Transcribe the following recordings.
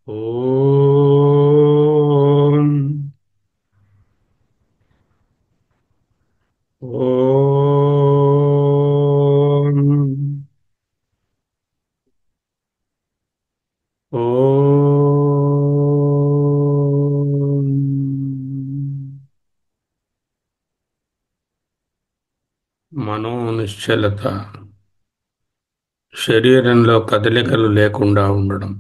ఓం ఓం ఓం మనోనిశ్చలత, శరీరంలో కదలికలు లేకుండా ఉండడం,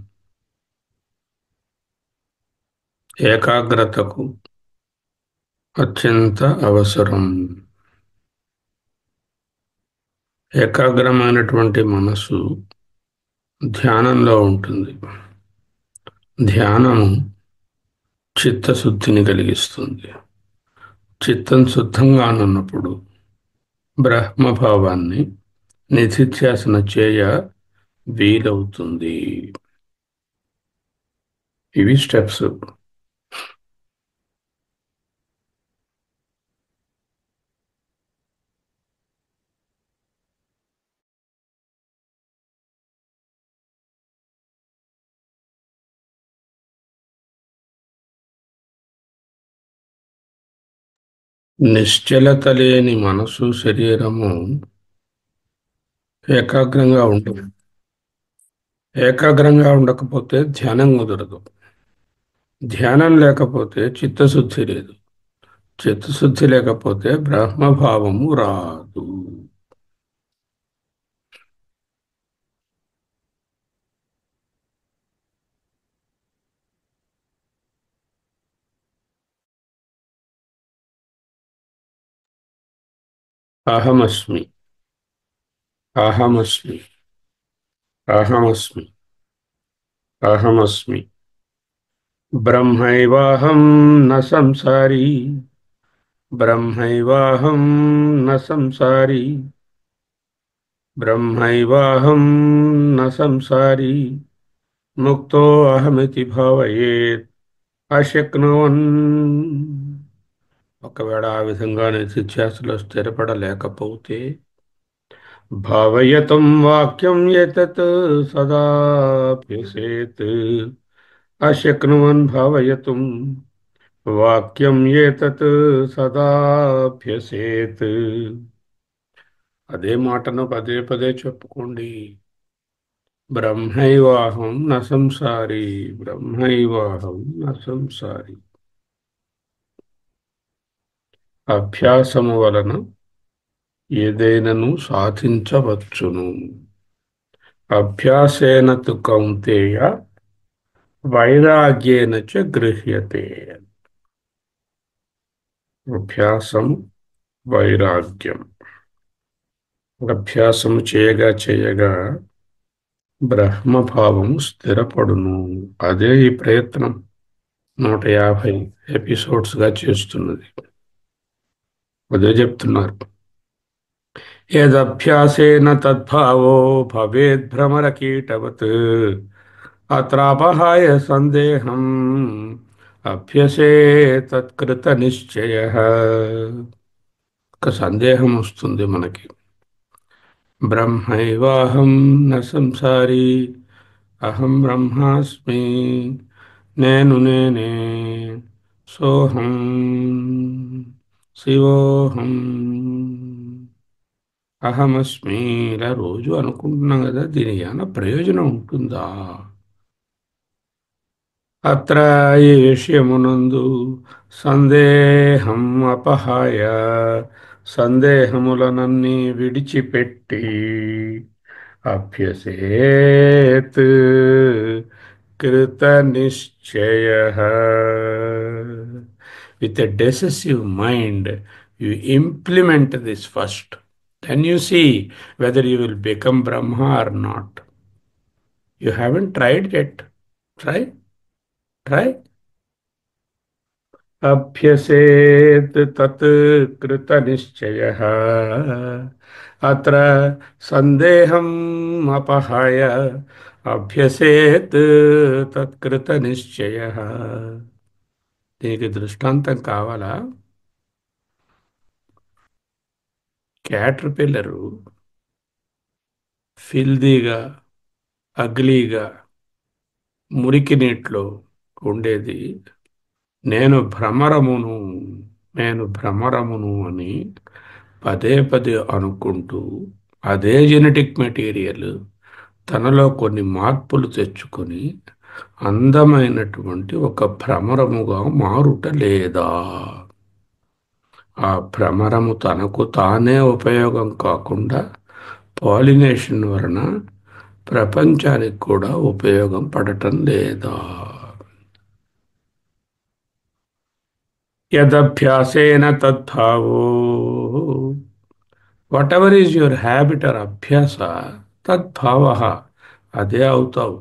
ఏకాగ్రతకు అత్యంత అవసరం. ఏకాగ్రమైనటువంటి మనసు ధ్యానంలో ఉంటుంది. ధ్యానము చిత్తశుద్ధిని కలిగిస్తుంది. చిత్తం శుద్ధంగానున్నప్పుడు బ్రహ్మభావాన్ని నిధిధ్యాసన చేయ వీలవుతుంది. ఇవి స్టెప్స్. నిశ్చలత లేని మనసు, శరీరము ఏకాగ్రంగా ఉంటుంది. ఏకాగ్రంగా ఉండకపోతే ధ్యానం కుదరదు. ధ్యానం లేకపోతే చిత్తశుద్ధి లేదు. చిత్తశుద్ధి లేకపోతే బ్రహ్మభావము రాదు. అహమస్మి, అహమస్మి, అహమస్మి, అహమస్మి. బ్రహ్మైవాహం న సంసారీ, బ్రహ్మైవాహం న సంసారీ, బ్రహ్మైవాహం న సంసారీ, ముక్తో అహమితి భావయేత్. అశక్నువన్, ఒకవేళ ఆ విధంగా నిధిధ్యాసలో స్థిరపడలేకపోతే, భావయతం వాక్యం ఎతత్ సదాభ్యసేత్. అశక్నువన్ భావయతుం వాక్యం ఏతత్ సదాభ్యసేత్. అదే మాటను పదే పదే చెప్పుకోండి. బ్రహ్మైవాహం న సంసారి, బ్రహ్మైవాహం న సంసారి. అభ్యాసము వలన ఏదైనను సాధించవచ్చును. అభ్యాసేన తు కౌంతేయ వైరాగ్యేన చ గృహ్యతే. అభ్యాసము, వైరాగ్యం. అభ్యాసము చేయగా చేయగా బ్రహ్మభావము స్థిరపడును. అదే ఈ ప్రయత్నం 150 ఎపిసోడ్స్గా చేస్తున్నది. అదే చెప్తున్నారు. యదభ్యాసేన తద్భావో భవేద్భ్రమరకీటవత్. అత్రాపహాయ సందేహం అభ్యసే తత్కృత నిశ్చయ. ఒక సందేహం వస్తుంది మనకి. బ్రహ్మైవాహం న సంసారీ, అహం బ్రహ్మాస్మి, నేను నేనే, సోహం శివోహం, అహమస్మి. ఇలా రోజు అనుకుంటున్నాం కదా, దీని ఏమైనా ప్రయోజనం ఉంటుందా? అత్ర ఈ విషయమునందు సందేహం అపహాయ, సందేహములనన్నీ విడిచిపెట్టి అభ్యసేత్ కృత నిశ్చయ. With a decisive mind, you implement this first. Then you see whether you will become Brahma or not. You haven't tried yet. Try, try. अभ्यसेत् तत् कृतनिश्चयः अत्र संदेहम् अपहाय అభ్యసేత్ తత్కృతనిశ్చయః. దీనికి దృష్టాంతం కావాలా? క్యాటర్పిల్లరు ఫిల్దీగా, అగ్లీగా మురికి నీటిలో ఉండేది నేను భ్రమరమును, నేను భ్రమరమును అని పదే పదే అనుకుంటూ అదే జెనెటిక్ మెటీరియల్ తనలో కొన్ని మార్పులు తెచ్చుకొని అందమైనటువంటి ఒక భ్రమరముగా మారుట లేదా? ఆ భ్రమరము తనకు తానే ఉపయోగం కాకుండా పాలినేషన్ వలన ప్రపంచానికి కూడా ఉపయోగం పడటం లేదా? యదభ్యాసేన తద్భావో, whatever is your habit or అభ్యాస, తద్భావ, అదే అవుతావు.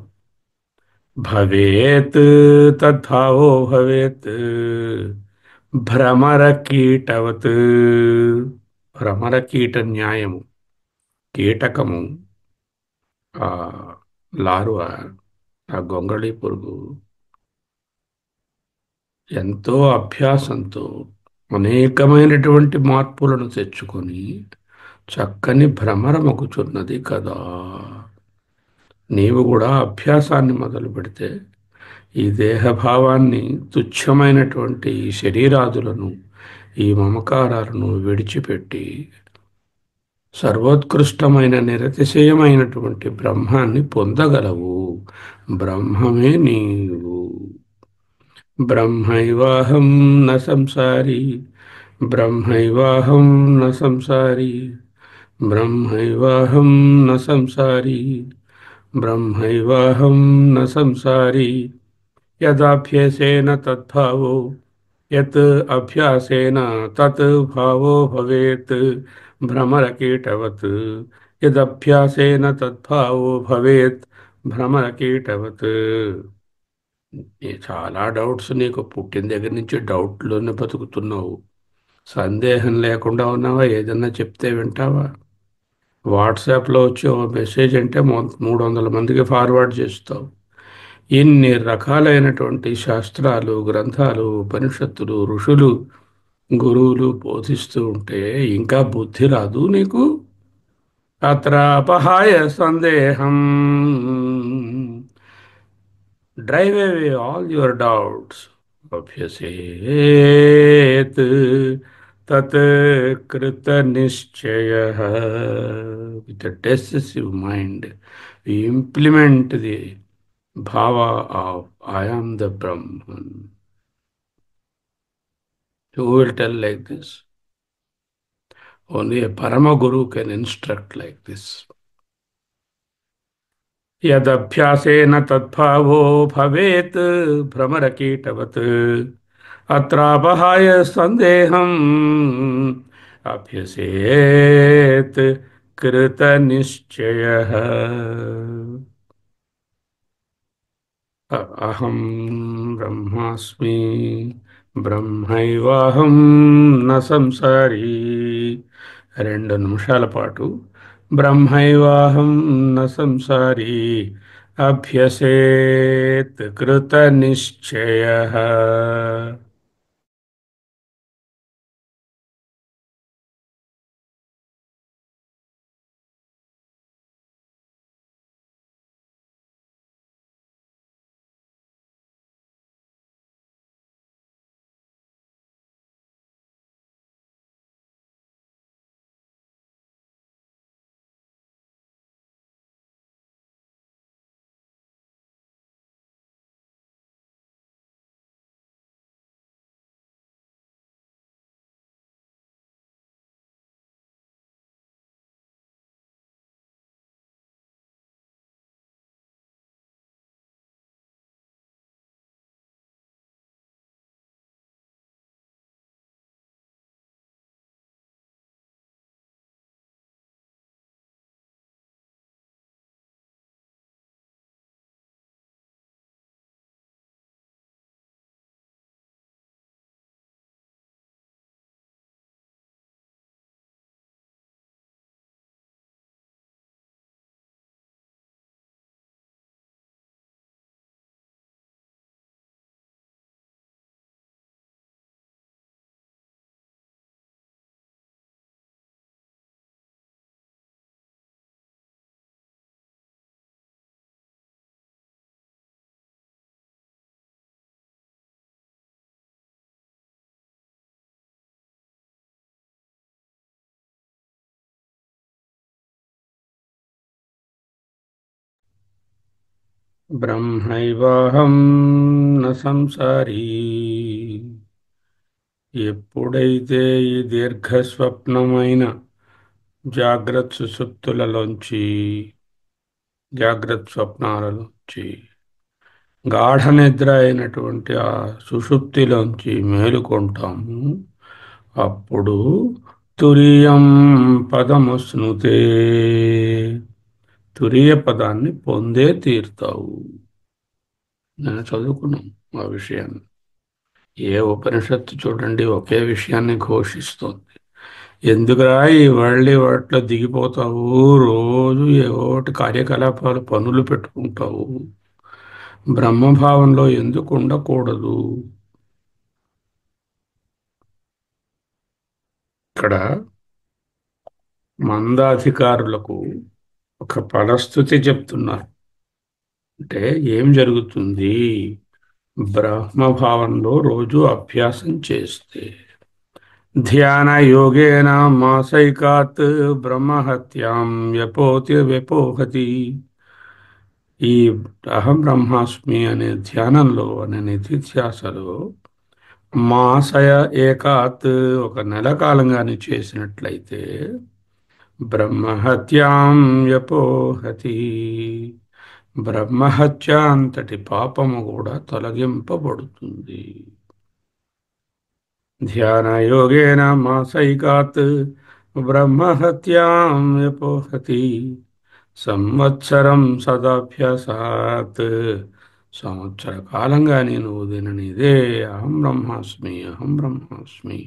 భవేత్ తద్భావో భవేత్ భ్రమర కీటవత్. భ్రమర కీట న్యాయము. కీటకము, ఆ లార్వా, ఆ గొంగళి పురుగు ఎంతో అభ్యాసంతో అనేకమైనటువంటి మార్పులను తెచ్చుకొని చక్కని భ్రమరమగుచున్నది కదా. నీవు కూడా అభ్యాసాన్ని మొదలు పెడితే ఈ దేహభావాన్ని, తుచ్చమైనటువంటి ఈ శరీరాదులను, ఈ మమకారాలను విడిచిపెట్టి సర్వోత్కృష్టమైన నిరతిశయమైనటువంటి బ్రహ్మాన్ని పొందగలవు. బ్రహ్మమే నీవు. బ్రహ్మైవాహం న సంసారి, బ్రహ్మైవాహం న సంసారి, బ్రహ్మైవాహం న సంసారి, బ్రహ్మైవాహం న సంసారి. యదాభ్యాసేన తద్భావో, యత్ అభ్యాసేన తత్ భావో భవేత్ భ్రమరకీటవత్. యదభ్యాసేన తద్భావో భవేత్ భ్రమరకీటవత్. చాలా డౌట్స్ నీకు పుట్టిన దగ్గర నుంచి డౌట్లోనే బతుకుతున్నావు. సందేహం లేకుండా ఉన్నావా? ఏదన్నా చెప్తే వింటావా? వాట్సాప్లో వచ్చి ఓ మెసేజ్ అంటే 300 మందికి ఫార్వర్డ్ చేస్తావు. ఇన్ని రకాలైనటువంటి శాస్త్రాలు, గ్రంథాలు, ఉపనిషత్తులు, ఋషులు, గురువులు బోధిస్తూ ఉంటే ఇంకా బుద్ధి రాదు నీకు? అత్ర అపహాయ సందేహం, drive away all your doubts. అభ్యసేత్ తత్ కృత నిశ్చయ. With decisive mind we implement the bhava of I am the Brahman. Who will tell like this? Only a Parama Guru can instruct like this. यदभ्यासेन तद्भावो भवेत् भ्रमरकीटवत् अत्रापहाय सन्देहम् अभ्यसेत् कृतनिश्चयः. अहं ब्रह्मास्मि బ్రహ్మైవాహం న సంసారీ. 2 నిమిషాల పాటు బ్రహ్మైవాహం న సంసారీ అభ్యసేత్ కృత నిశ్చయ. బ్రహ్మైవాహం న సంసారీ. ఎప్పుడైతే ఈ దీర్ఘ స్వప్నమైన జాగ్రత్త సుషుప్తులలోంచి, జాగ్రత్త స్వప్నాలలోంచి, గాఢ నిద్ర అయినటువంటి ఆ సుషుప్తిలోంచి మేలుకొంటాము, అప్పుడు తురియం పదమశ్నుతే, తురియ పదాన్ని పొందే తీరుతావు. నేను చదువుకున్నాం ఆ విషయాన్ని. ఏ ఉపనిషత్తు చూడండి ఒకే విషయాన్ని ఘోషిస్తోంది. ఎందుకురా ఈ వరల్డ్ వాటిలో దిగిపోతావు, రోజు ఏవోటి కార్యకలాపాలు పనులు పెట్టుకుంటావు, బ్రహ్మభావంలో ఎందుకు ఉండకూడదు? ఇక్కడ మందాధికారులకు ఒక ఫలస్థుతి చెప్తున్నారు. అంటే ఏం జరుగుతుంది? బ్రహ్మభావంలో రోజు అభ్యాసం చేస్తే, ధ్యాన యోగేన మాసైకాత్ బ్రహ్మహత్యాం వ్యపోతి వ్యపోహతి. ఈ అహం బ్రహ్మాస్మి అనే ధ్యానంలో, అనే నిధిధ్యాసలో మాసయ ఏకాత్, ఒక నెల కాలంగానే చేసినట్లయితే, బ్రహ్మహత్యాం వ్యపోహతి, బ్రహ్మహత్య అంతటి పాపము కూడా తొలగింపబడుతుంది. ధ్యానయోగేన మాసైకాత్ బ్రహ్మహత్యాం వ్యపోహతి, సంవత్సరం సదాభ్యాసాత్, సంవత్సర కాలంగా నేను దీనిదే అహం బ్రహ్మాస్మి, అహం బ్రహ్మాస్మి,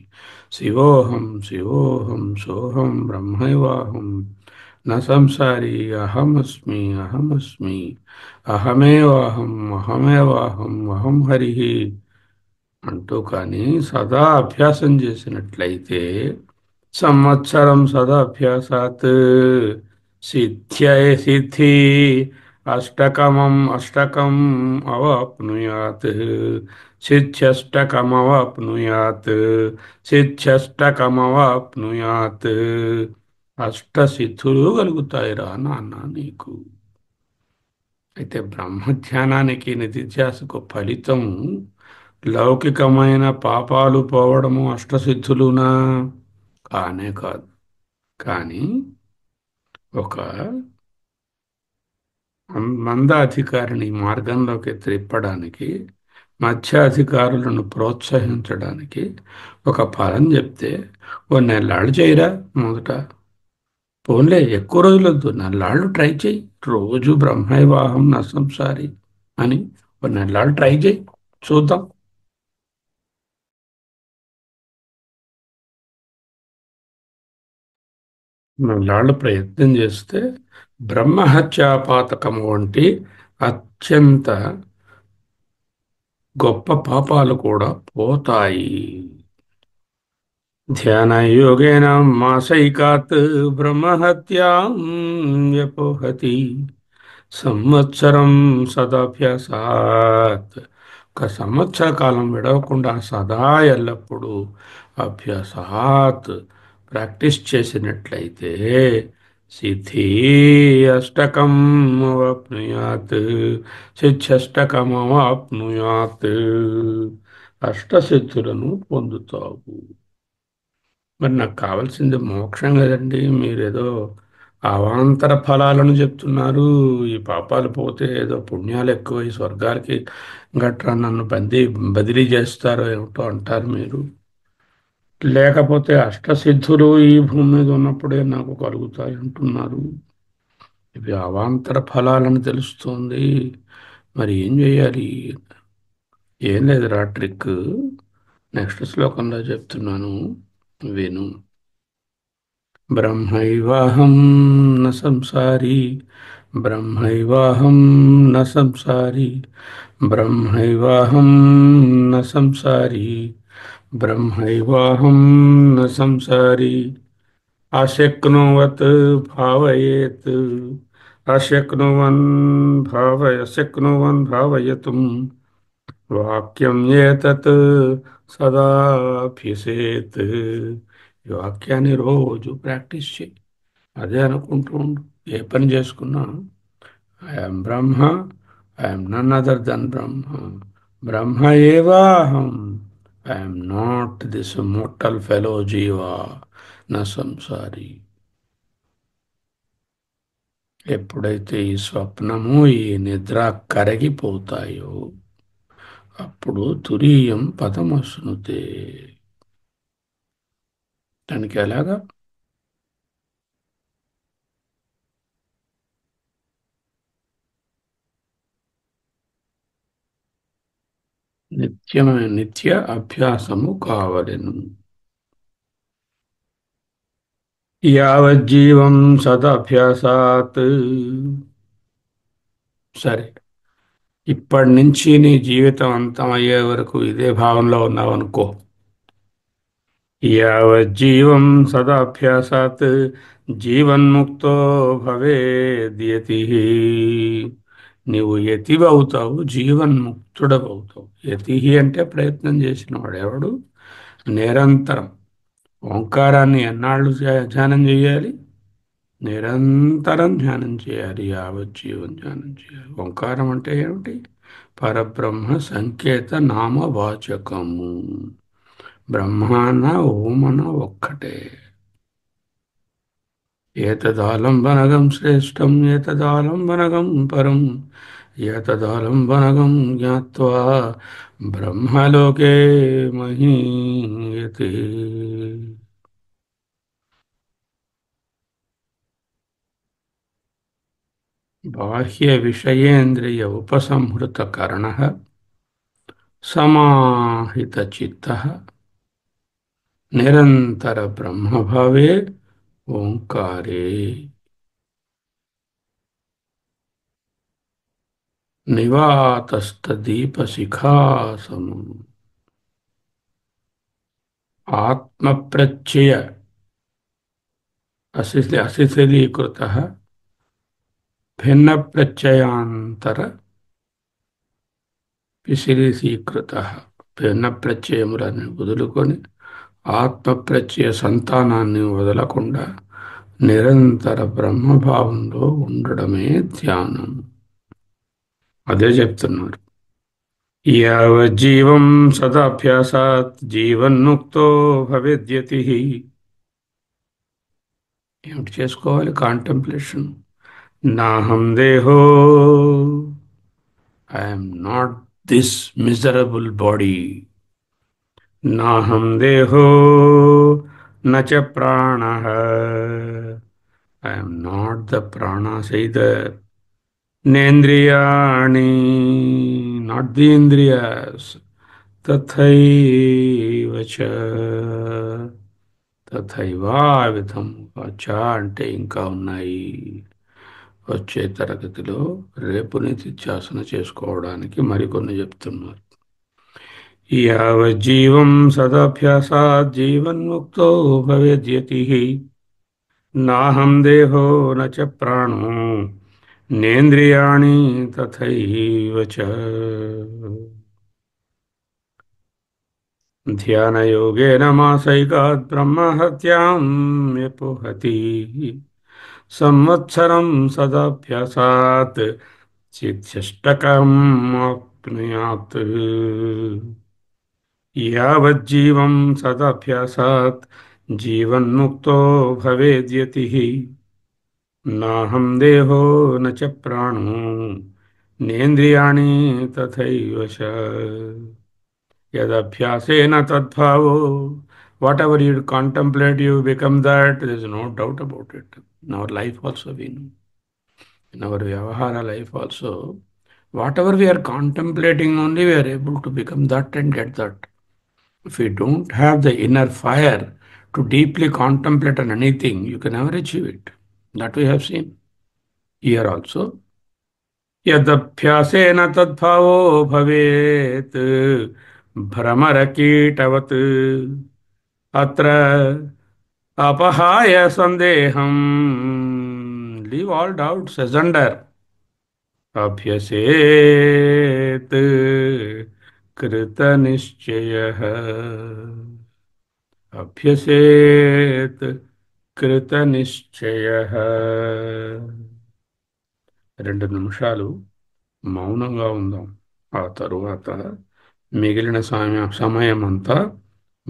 శివోహం శివోహం సోహం బ్రహ్మైవాహం న సంసారి అహమస్మి అహమస్మి అహమేవాహం అహమేవాహం అహం హరి అంటూ కానీ సదా అభ్యాసం చేసినట్లయితే, సంవత్సరం సదా అభ్యాసాత్ సిద్ధ్యై సిద్ధి అష్టకం అవాప్నుయాత్, సిద్ధ్యష్టకమవాప్నుయాత్, సిద్ధ్యష్టకమవాప్నుయాత్. అష్టసిద్ధులు కలుగుతాయిరా నాన్న నీకు. అయితే బ్రహ్మధ్యానానికి నిధిధ్యాసకు ఫలితం లౌకికమైన పాపాలు పోవడము అష్టసిద్ధులునా? కానే కాదు. కానీ ఒక మందాధికారిని మార్గంలోకి త్రిప్పడానికి, మధ్యాధికారులను ప్రోత్సహించడానికి ఒక ఫలం చెప్తే, ఓ నెల్లాళ్ళు చేయరా మొదట, పోన్లే ఎక్కువ రోజులొద్దు, నెల్లాళ్ళు ట్రై చేయి, రోజు బ్రహ్మైవాహం నసంసారి అని ఓ నెల్లాళ్ళు ట్రై చేయి, చూద్దాం. నెల్లాళ్ళు ప్రయత్నం చేస్తే బ్రహ్మహత్యాపాతకము వంటి అత్యంత గొప్ప పాపాలు కూడా పోతాయి. ధ్యానయోగేన మాసైకాత్ బ్రహ్మహత్యాం వ్యపోహతి, సంవత్సరం సదాభ్యాసాత్, ఒక సంవత్సర కాలం విడవకుండా సదా ఎల్లప్పుడూ అభ్యాసాత్ ప్రాక్టీస్ చేసినట్లయితే, సిద్ధి అష్టకం అవాప్నుయాత్, సిద్ధ్యష్టకం అవాప్నుయాత్, అష్టసిద్ధులను పొందుతావు. మరి నాకు కావాల్సింది మోక్షం కదండి, మీరేదో అవాంతర ఫలాలను చెప్తున్నారు. ఈ పాపాలు పోతే ఏదో పుణ్యాలు ఎక్కువ, ఈ స్వర్గాలకి గట్రా నన్ను బదిలీ చేస్తారో ఏమిటో అంటారు మీరు. లేకపోతే అష్టసిద్ధులు ఈ భూమి మీద ఉన్నప్పుడే నాకు కలుగుతాయి అంటున్నారు. ఇవి అవాంతర ఫలాలని తెలుస్తుంది. మరి ఏం చేయాలి? ఏం లేదురా ట్రిక్. నెక్స్ట్ శ్లోకంలో చెప్తున్నాను, విను. బ్రహ్మైవాహం న సంసారీ, బ్రహ్మైవాహం న సంసారీ, బ్రహ్మైవాహం న సంసారీ, బ్రహ్మైవాహం న సంసారీ. అశక్నువత్ భావయేత్, అశక్నువన్ భావయతుం, వాక్యం ఏతత్ సదాభ్యసేత్. ఈ వాక్యాన్ని రోజు ప్రాక్టీస్ చేయి. అదే అనుకుంటూ ఉండు. ఏ పని చేసుకున్నా I'm Brahma, I am none other than Brahma. Brahma evaham. I am not this mortal fellow jiva, na samsari. ఎప్పుడైతే ఈ స్వప్నము ఈ నిద్ర కరగిపోతాయో అప్పుడు తురీయం పదమశ్నుతే. దానికి ఎలాగా? నిత్య అభ్యాసము కావలెను. యావజ్జీవం సదభ్యాసాత్. సరే, ఇప్పటి నుంచి నీ జీవితం అంతం అయ్యే వరకు ఇదే భావనలో ఉన్నావు అనుకో. యావజ్జీవం సదాభ్యాసాత్ జీవన్ముక్తో భవేద్యతి. నీవు యతివవుతావు, జీవన్ముక్తుడవవుతావు. యతి అంటే ప్రయత్నం చేసినవాడు ఎవడు? నిరంతరం ఓంకారాన్ని ఎన్నాళ్ళు ధ్యానం చేయాలి? నిరంతరం ధ్యానం చేయాలి, యావజ్జీవం ధ్యానం చేయాలి. ఓంకారం అంటే ఏమిటి? పరబ్రహ్మ సంకేత నామవాచకము. బ్రహ్మాన ఓమన ఒక్కటే. ఏతదాలంబనగం శ్రేష్టం ఏతదాలంబనగం పరం ఏతదాలంబనగం జ్ఞాత్వా బ్రహ్మలోకే మహీయతే. బాహ్య విషయేంద్రియ ఉపసంహృతకరణ సమాహితచిత్త నిరంతర బ్రహ్మభావే ఓంకారే. నివాతస్థదీపశిఖాసనం ఆత్మప్రత్యయ అశిథిలీకృత భిన్న ప్రత్యయాంతర విశిలీకృత. భిన్న ప్రత్యయములను వదులుకొని ఆత్మప్రత్యయ సంతానాన్ని వదలకుండా నిరంతర బ్రహ్మభావంలో ఉండడమే ధ్యానం. అదే చెప్తున్నారు. యావజ్జీవం సదాభ్యాసాత్ జీవన్ముక్తో భవేద్యతి. ఏమిటి చేసుకోవాలి? కాంటెంప్లేషన్. నాహం దేహో, I'm not this miserable body. నాహం దేహో నచ ప్రాణః, ఐఎమ్ నాట్ ద ప్రాణాస్ ఎయిదర్. నేంద్రియాణి, నాట్ ది ఇంద్రియాస్. తథైవ చ, తథైవా విధం. చ అంటే ఇంకా ఉన్నాయి. వచ్చే తరగతిలో రేపు నిత్యాసన చేసుకోవడానికి మరికొన్ని చెప్తున్నారు. యావజ్జీవం సదాభ్యాసాత్ జీవన్ముక్తో భవేద్యతి. నాహం దేహో నచ ప్రాణో నేంద్రియాణి తథైవ చ. ధ్యానయోగేన మాసైకాత్ బ్రహ్మహత్యాం వ్యపోహతి. సంవత్సరం సదాభ్యాసాత్ సిద్ధ్యష్టకం ఆప్నుయాత్. యావజ్జీవం సదాభ్యాసాత్ జీవన్ముక్తో భవేద్యతి. నాహం దేహో నచ ప్రాణో నేంద్రియాణి తథైవ చ. యదభ్యాసేన తద్భావో. Whatever you contemplate, you become that. There is no doubt about it. In our life also we know. In our Vyavahara life also, whatever we are contemplating only, we are able to become that and get that. If you don't have the inner fire to deeply contemplate on anything, you can never achieve it. That we have seen here also. यदभ्यासेन तद्भावो भवेत् भ्रमरकीटवत् अत्र अपहाय संदेहम्. Leave all doubts asunder. अभ्यसेत् कृतनिश्चयः. अभ्यसेत् कृतनिश्चयः. 2 నిమిషాలు మౌనంగా ఉందాం. ఆ తరువాత మిగిలిన సమయమంతా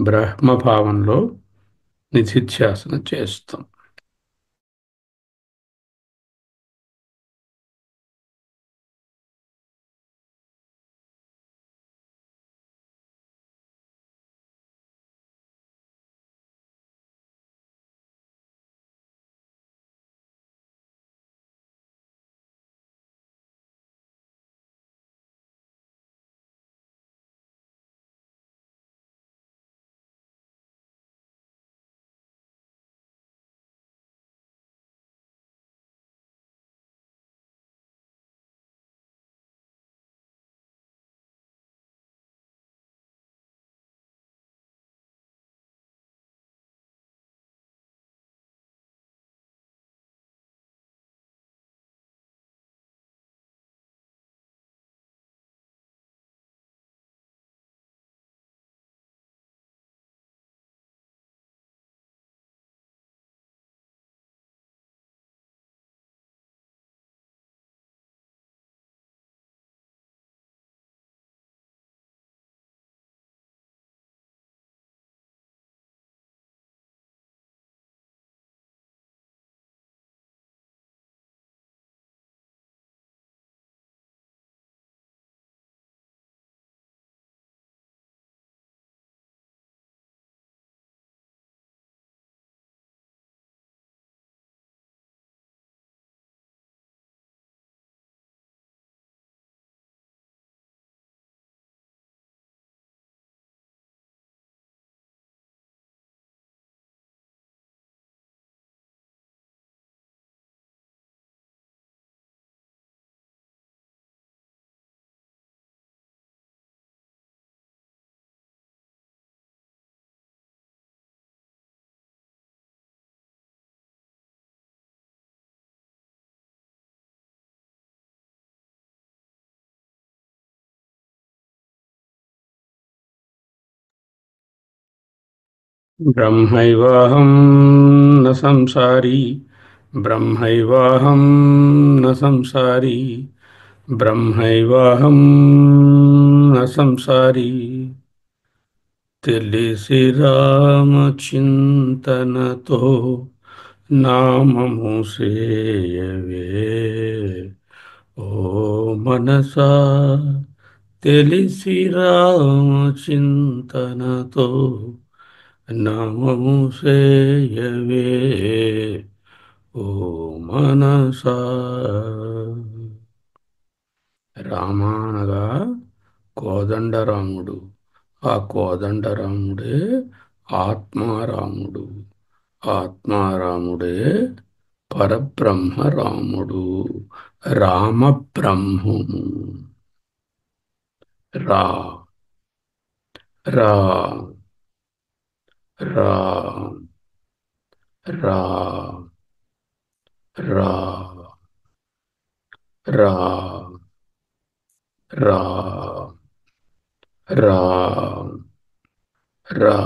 బ్రహ్మభావంలో నిధిధ్యాసన చేస్తాం. బ్రహ్మైవాహం న సంసారీ బ్రహ్మైవాహం న సంసారీ బ్రహ్మైవాహం న సంసారీ తెలిసి రామచింతనతో నామము సేయవే ఓ మనసా తెలిసి రామచింతనతో నామము సేయవే ఓ మనసా. రామానగా కోదండరాముడు. ఆ కోదండరాముడే ఆత్మారాముడు. ఆత్మారాముడే పరబ్రహ్మరాముడు. రామ బ్రహ్మము. రా రా రా రా రా రా రా రా రా.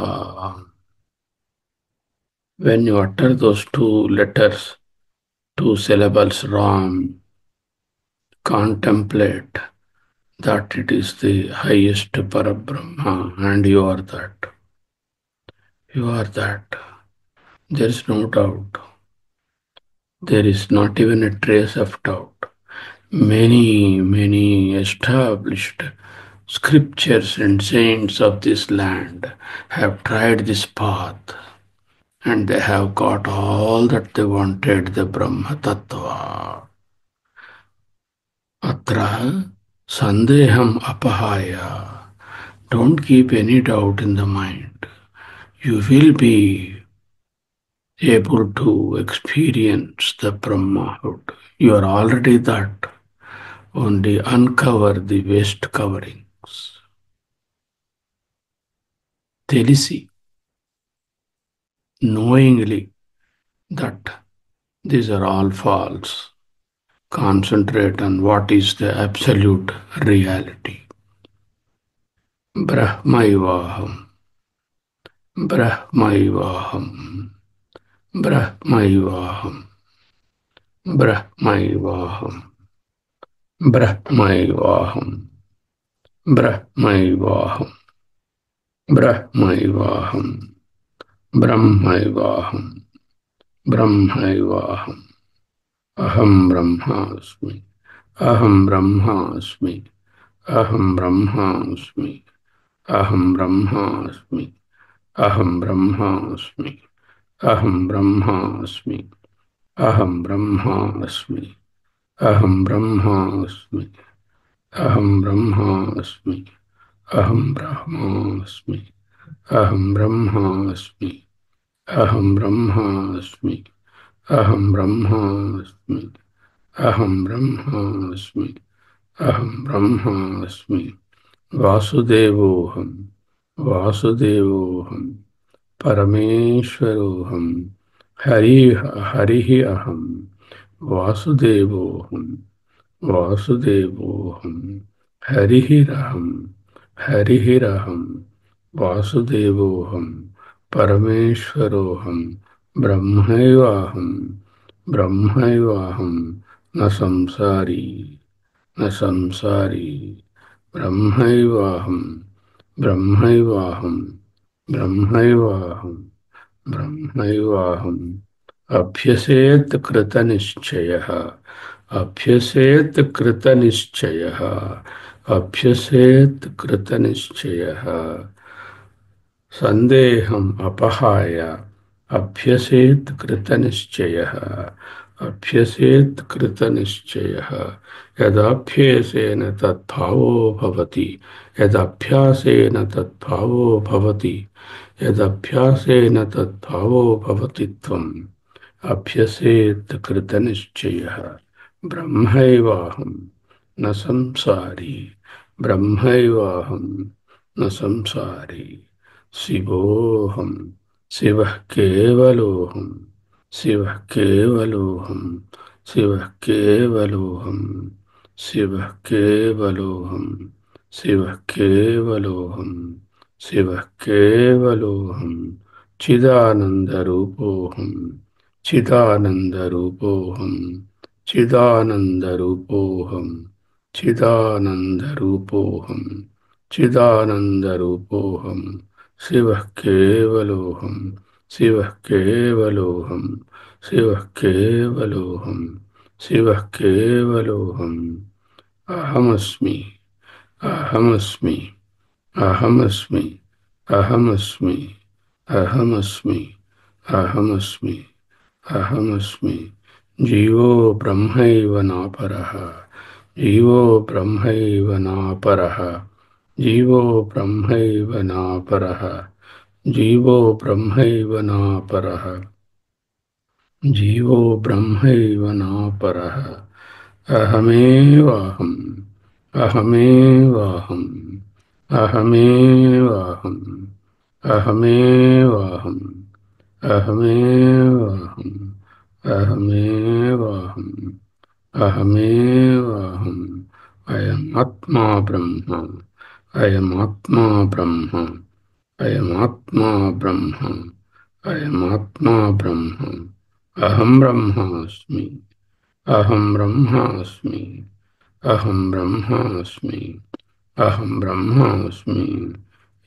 When you utter those two letters, two syllables, Ram, contemplate that it is the highest Parabrahma, and you are that. You are that. There is no doubt. There is not even a trace of doubt. Many established scriptures and saints of this land have tried this path, and they have got all that they wanted, the Brahma Tattva. Atra Sandeham Apahaya. Don't keep any doubt in the mind. You will be able to experience the Brahmahood. You are already that. Only uncover the waste coverings. Telisi, knowingly that these are all false. Concentrate on what is the absolute reality. Brahmaivaham. Brahmaivaham. Brahmaivaham. Brahmaivaham. ब्रह्मैवाहम् ब्रह्मैवाहम् ब्रह्मैवाहम् ब्रह्मैवाहम् ब्रह्मैवाहम् अहं ब्रह्मास्मि अहं ब्रह्मास्मि अहं ब्रह्मास्मि अहं ब्रह्मास्मि अहं ब्रह्मास्मि अहं ब्रह्मास्मि अहं ब्रह्मास्मि अहं ब्रह्मास्मि अहं ब्रह्मास्मि अहं ब्रह्मास्मि अहं ब्रह्मास्मि अहं ब्रह्मास्मि अहं ब्रह्मास्मि अहं ब्रह्मास्मि अहं ब्रह्मास्मि वासुदेवोऽहं वासुदेवोऽहं परमेश्वरोऽहं हरिः अहं वासुदेवोऽहं वासुदेवोऽहं हरिरहं हरिरहं वासुदेवोऽहं परमेश्वरोऽहं ब्रह्मैवाहं ब्रह्मैवाहं न संसारी न संसारी ब्रह्मैवाहं ब्रह्मैवाहं ब्रह्मैवाहं ब्रह्मैवाहम् अभ्यसेत् कृतनिश्चयः अभ्यसेत् कृतनिश्चयः अभ्यसेत् कृतनिश्चयः सन्देहम् अपहाय अभ्यसेत् कृतनिश्चयः अभ्यसेत् कृतनिश्चयः यदभ्यासेन तद्भावो भवति यदभ्यासेन तद्भावो भवति यदभ्यासेन तद्भावो भवति त्वम् अभ्यसेत् कृतनिश्चयः ब्रह्मैवाहं न संसारी ब्रह्मैवाहं न संसारी शिवोऽहं शिवः केवलोऽहं शिवः केवलोऽहं शिवः केवलोऽहं शिवः केवलोऽहं शिवः केवलोऽहं शिवः केवलोऽहं चिदानन्दरूपोऽहं चिदानन्दरूपोऽहं चिदानन्दरूपोऽहं चिदानन्दरूपोऽहं चिदानन्दरूपोऽहं शिवः केवलोऽहं शिवः केवलोऽहं शिवः केवलोऽहं शिवः केवलोऽहम् अहमस्मि अहमस्मि अहमस्मि अहमस्मि अहमस्मि अहमस्मि अहमस्मि जीवो ब्रह्मैव नापरः जीवो ब्रह्मैव नापरः जीवो ब्रह्मैव नापरः जीवो ब्रह्मैव नापरः जीवो ब्रह्मैव नापरः अहमेवाहम् अहमेवाहम् अहमेवाहम् अहमेवाहम् अहमेवाहम् अहमेवाहम् अहमेवाहम् अयमात्मा ब्रह्म अयमात्मा ब्रह्म अयमात्मा ब्रह्म अयमात्मा ब्रह्म अहं ब्रह्मास्मि अहं ब्रह्मास्मि अहं ब्रह्मास्मि అహం బ్రహ్మాస్మి.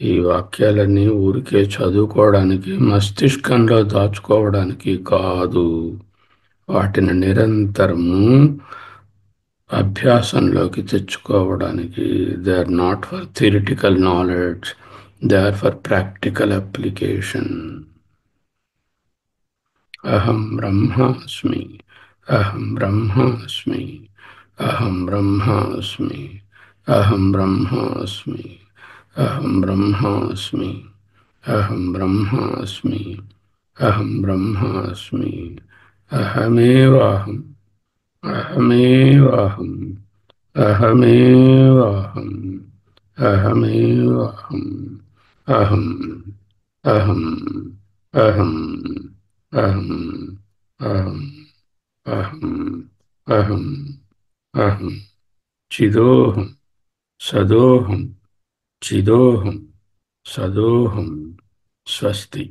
ఈ వాక్యాలన్నీ ఊరికే చదువుకోవడానికి, మస్తిష్కంలో దాచుకోవడానికి కాదు. వాటిని నిరంతరము అభ్యాసంలోకి తెచ్చుకోవడానికి. They are not for theoretical knowledge, they are for practical application. అహం బ్రహ్మాస్మి అహం బ్రహ్మాస్మి అహం బ్రహ్మాస్మి అహం బ్రహ్మాస్మి అహం బ్రహ్మాస్మి అహం బ్రహ్మాస్మి అహం బ్రహ్మాస్మి అహమేవాహం అహమేవాహం అహమేవాహం అహమేవాహం అహం అహం అహం అహం అహం అహం అహం అహం చిదోహం సదోహం చిదోహం సదోహం స్వస్తి.